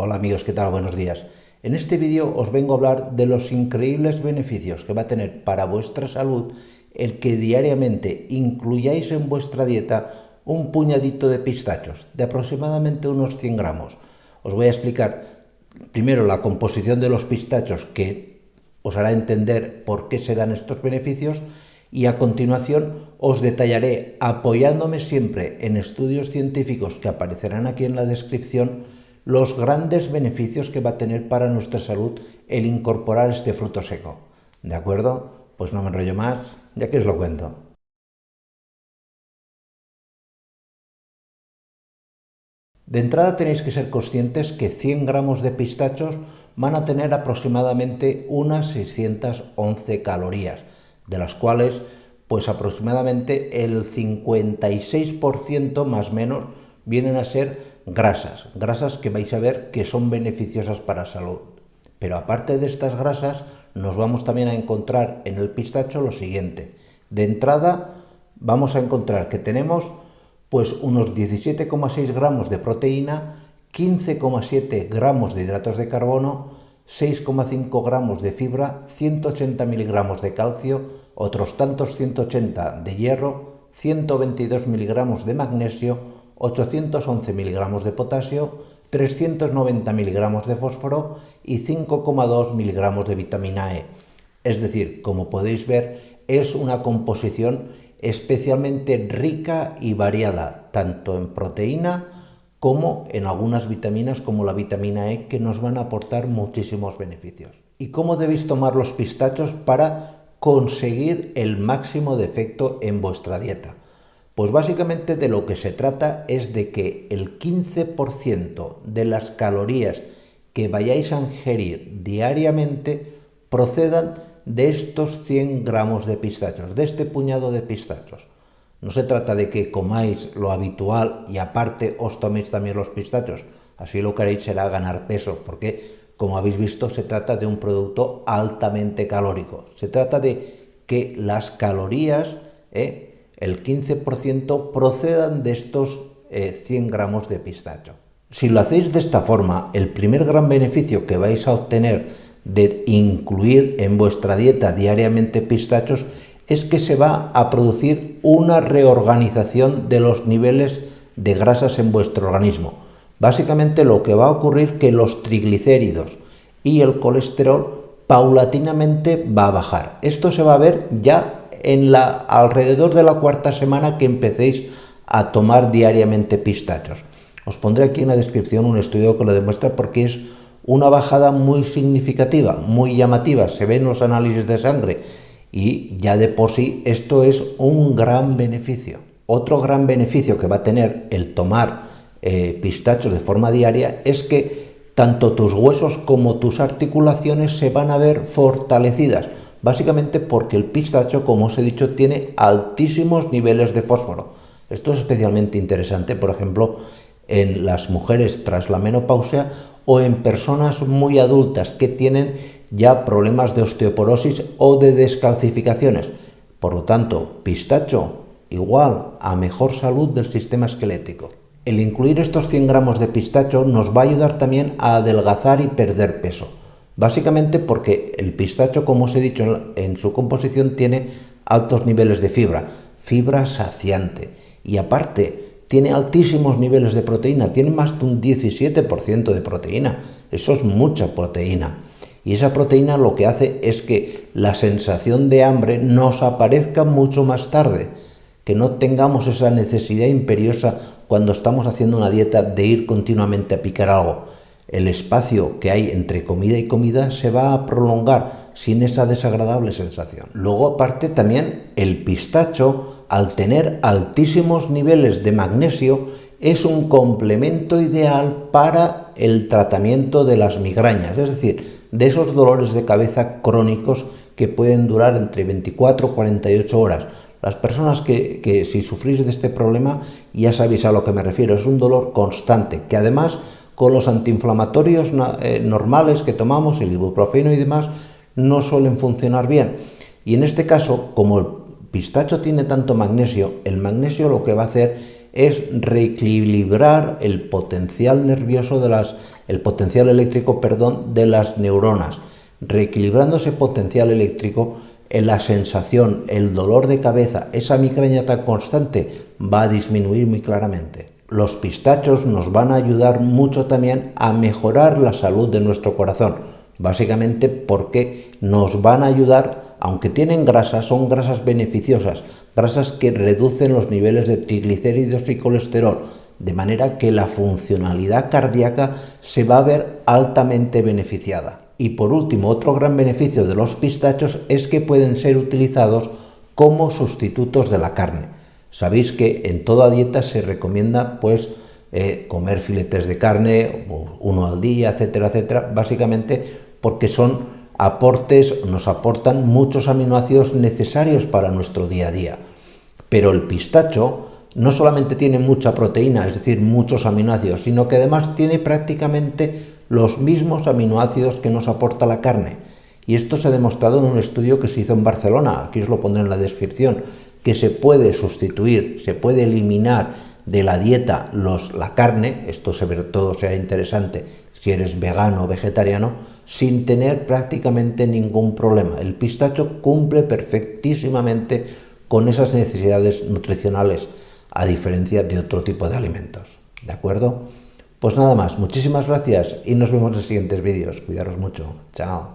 Hola amigos, ¿qué tal? Buenos días. En este vídeo os vengo a hablar de los increíbles beneficios que va a tener para vuestra salud el que diariamente incluyáis en vuestra dieta un puñadito de pistachos, de aproximadamente unos 100 gramos. Os voy a explicar primero la composición de los pistachos, que os hará entender por qué se dan estos beneficios, y a continuación os detallaré, apoyándome siempre en estudios científicos que aparecerán aquí en la descripción, los grandes beneficios que va a tener para nuestra salud el incorporar este fruto seco. ¿De acuerdo? Pues no me enrollo más, ya que os lo cuento. De entrada tenéis que ser conscientes que 100 gramos de pistachos van a tener aproximadamente unas 611 calorías, de las cuales pues aproximadamente el 56% más o menos vienen a ser grasas que vais a ver que son beneficiosas para la salud. Pero aparte de estas grasas, nos vamos también a encontrar en el pistacho lo siguiente. De entrada vamos a encontrar que tenemos pues unos 17,6 gramos de proteína, 15,7 gramos de hidratos de carbono, 6,5 gramos de fibra, 180 miligramos de calcio, otros tantos 180 de hierro, 122 miligramos de magnesio, 811 miligramos de potasio, 390 miligramos de fósforo y 5,2 miligramos de vitamina E. Es decir, como podéis ver, es una composición especialmente rica y variada, tanto en proteína como en algunas vitaminas como la vitamina E, que nos van a aportar muchísimos beneficios. ¿Y cómo debéis tomar los pistachos para conseguir el máximo de efecto en vuestra dieta? Pues básicamente de lo que se trata es de que el 15% de las calorías que vayáis a ingerir diariamente procedan de estos 100 gramos de pistachos, de este puñado de pistachos. No se trata de que comáis lo habitual y aparte os toméis también los pistachos. Así lo que haréis será ganar peso, porque, como habéis visto, se trata de un producto altamente calórico. Se trata de que las calorías, el 15%, procedan de estos 100 gramos de pistacho. Si lo hacéis de esta forma, el primer gran beneficio que vais a obtener de incluir en vuestra dieta diariamente pistachos es que se va a producir una reorganización de los niveles de grasas en vuestro organismo. Básicamente lo que va a ocurrir es que los triglicéridos y el colesterol paulatinamente va a bajar. Esto se va a ver ya alrededor de la cuarta semana que empecéis a tomar diariamente pistachos. Os pondré aquí en la descripción un estudio que lo demuestra, porque es una bajada muy significativa, muy llamativa, se ven los análisis de sangre y ya de por sí esto es un gran beneficio. Otro gran beneficio que va a tener el tomar pistachos de forma diaria es que tanto tus huesos como tus articulaciones se van a ver fortalecidas, básicamente porque el pistacho, como os he dicho, tiene altísimos niveles de fósforo. Esto es especialmente interesante, por ejemplo, en las mujeres tras la menopausia o en personas muy adultas que tienen ya problemas de osteoporosis o de descalcificaciones. Por lo tanto, pistacho igual a mejor salud del sistema esquelético. El incluir estos 100 gramos de pistacho nos va a ayudar también a adelgazar y perder peso. Básicamente porque el pistacho, como os he dicho, en su composición tiene altos niveles de fibra saciante, y aparte tiene altísimos niveles de proteína, tiene más de un 17% de proteína. Eso es mucha proteína. Y esa proteína lo que hace es que la sensación de hambre nos aparezca mucho más tarde, que no tengamos esa necesidad imperiosa cuando estamos haciendo una dieta de ir continuamente a picar algo. El espacio que hay entre comida y comida se va a prolongar sin esa desagradable sensación. Luego, aparte, también el pistacho, al tener altísimos niveles de magnesio, es un complemento ideal para el tratamiento de las migrañas, es decir, de esos dolores de cabeza crónicos que pueden durar entre 24 y 48 horas. Las personas que si sufrís de este problema ya sabéis a lo que me refiero, es un dolor constante, que además con los antiinflamatorios normales que tomamos, el ibuprofeno y demás, no suelen funcionar bien. Y en este caso, como el pistacho tiene tanto magnesio, el magnesio lo que va a hacer es reequilibrar el potencial nervioso el potencial eléctrico, de las neuronas. Reequilibrando ese potencial eléctrico, la sensación, el dolor de cabeza, esa migraña tan constante va a disminuir muy claramente. Los pistachos nos van a ayudar mucho también a mejorar la salud de nuestro corazón, básicamente porque nos van a ayudar, aunque tienen grasas, son grasas beneficiosas, grasas que reducen los niveles de triglicéridos y colesterol, de manera que la funcionalidad cardíaca se va a ver altamente beneficiada. Y por último, otro gran beneficio de los pistachos es que pueden ser utilizados como sustitutos de la carne. Sabéis que en toda dieta se recomienda comer filetes de carne, uno al día, etcétera, etcétera, básicamente porque nos aportan muchos aminoácidos necesarios para nuestro día a día. Pero el pistacho no solamente tiene mucha proteína, es decir, muchos aminoácidos, sino que además tiene prácticamente los mismos aminoácidos que nos aporta la carne. Y esto se ha demostrado en un estudio que se hizo en Barcelona, aquí os lo pondré en la descripción, que se puede sustituir, se puede eliminar de la dieta la carne, esto sobre todo será interesante si eres vegano o vegetariano, sin tener prácticamente ningún problema. El pistacho cumple perfectísimamente con esas necesidades nutricionales, a diferencia de otro tipo de alimentos. ¿De acuerdo? Pues nada más, muchísimas gracias y nos vemos en los siguientes vídeos. Cuidaros mucho. Chao.